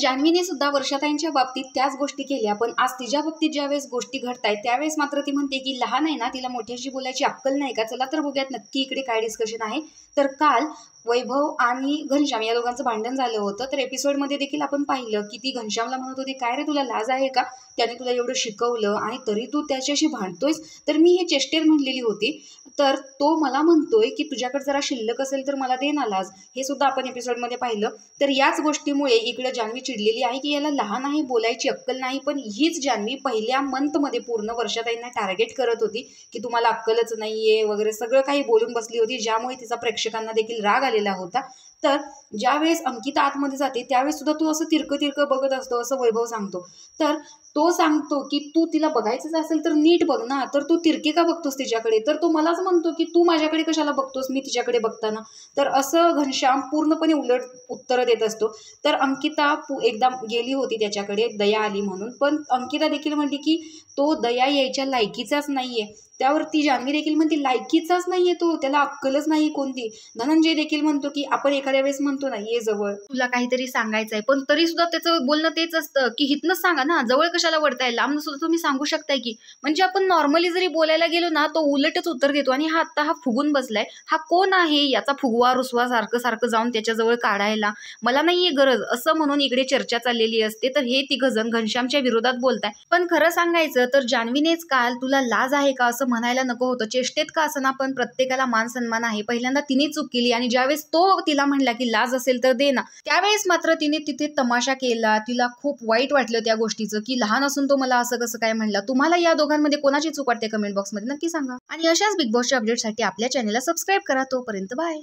जान्हवीने सुद्धा वर्षाताईंच्या बाबतीत त्याच गोष्टी केल्या, पण आज तिच्या बाबतीत ज्यावेळेस गोष्टी घडतायत त्यावेळेस मात्र ती म्हणते की लहान आहे ना, तिला मोठ्याशी बोलायची अक्कल नाही का. चला तर बघूयात नक्की इकडे काय डिस्कशन आहे. तर काल वैभव आणि घनश्याम या दोघांचं भांडण झालं होतं. तर एपिसोडमध्ये देखील आपण पाहिलं की ती घनश्यामला म्हणत होती, काय रे तुला लाज आहे का, त्याने तुला एवढं शिकवलं आणि तरी तू त्याच्याशी भांडतोयस. तर मी हे चेष्टेत म्हणलेली होती. तर तो मला म्हणतोय की तुझ्याकडे जरा शिल्लक असेल तर मला दे ना लाज. हे सुद्धा आपण एपिसोडमध्ये पाहिलं. तर याच गोष्टीमुळे इकडे जान्हवी चिडलेली आहे की याला लहान आहे, बोलायची अक्कल नाही. पण हीच जान्हवी पहिल्या मंथमध्ये पूर्ण वर्षाताईंना टार्गेट करत होती की तुम्हाला अक्कलच नाहीये वगैरे सगळं काही बोलून बसली होती, ज्यामुळे तिचा प्रेक्षकांना देखील राग आलेला होता. तर ज्यावेळेस अंकिता आतमध्ये जाते त्यावेळेस सुद्धा तू असं तिरकं बघत असतो असं वैभव सांगतो. तर तो सांगतो की तू तिला बघायचंच असेल तर नीट बघ ना, तर तू तिरके का बघतोस तिच्याकडे. तर तो मलाच म्हणतो की तू माझ्याकडे कशाला बघतोस मी तिच्याकडे बघताना. तर असं घनश्याम पूर्णपणे उलट उत्तरं देत असतो. तर अंकिता एकदा गेली होती त्याच्याकडे, दया आली म्हणून, पण अंकिता देखील म्हणली की तो दया यायच्या लायकीचाच नाहीये. त्यावरती जान्हवी देखील म्हणते लायकीचाच नाहीये तो, त्याला अक्कलच नाही कोणती. धनंजय देखील म्हणतो की आपण एखाद्या वेळेस म्हणतो ना ये जवळ, तुला काहीतरी सांगायचंय, पण तरी सुद्धा त्याचं बोलणं तेच असतं की हितनंच सांगा ना, जवळ कशाला वळताय, लांब सुद्धा तुम्ही सांगू शकताय की. म्हणजे आपण नॉर्मली जरी बोलायला गेलो ना तो उलटच उत्तर देतो. आणि हा आता फुगून बसलाय, हा कोण आहे याचा फुगवा रुसवा सारखं जाऊन त्याच्याजवळ काढायला, मला नाहीये गरज असं म्हणून इकडे चर्चा चाललेली असते. तर हे तिघजण घनश्यामच्या विरोधात बोलताय. पण खरं सांगायचं तर जान्हवीनेच काल तुला लाज आहे का असं म्हणायला नको होतं. चेष्टेत का असं ना, पण प्रत्येकाला मान सन्मान आहे. पहिल्यांदा तिने चूक केली आणि ज्यावेळेस तो तिला म्हणला की लाज असेल तर दे ना, त्यावेळेस मात्र तिने तिथे तमाशा केला. तिला खूप वाईट वाटलं त्या गोष्टीचं की लहान असून तो मला असं कसं काय म्हणला. तुम्हाला या दोघांमध्ये कोणाची चूक वाटते कमेंट बॉक्समध्ये नक्की सांगा. आणि अशाच बिग बॉसच्या अपडेटसाठी आपल्या चॅनलला सबस्क्राईब करा. तोपर्यंत बाय.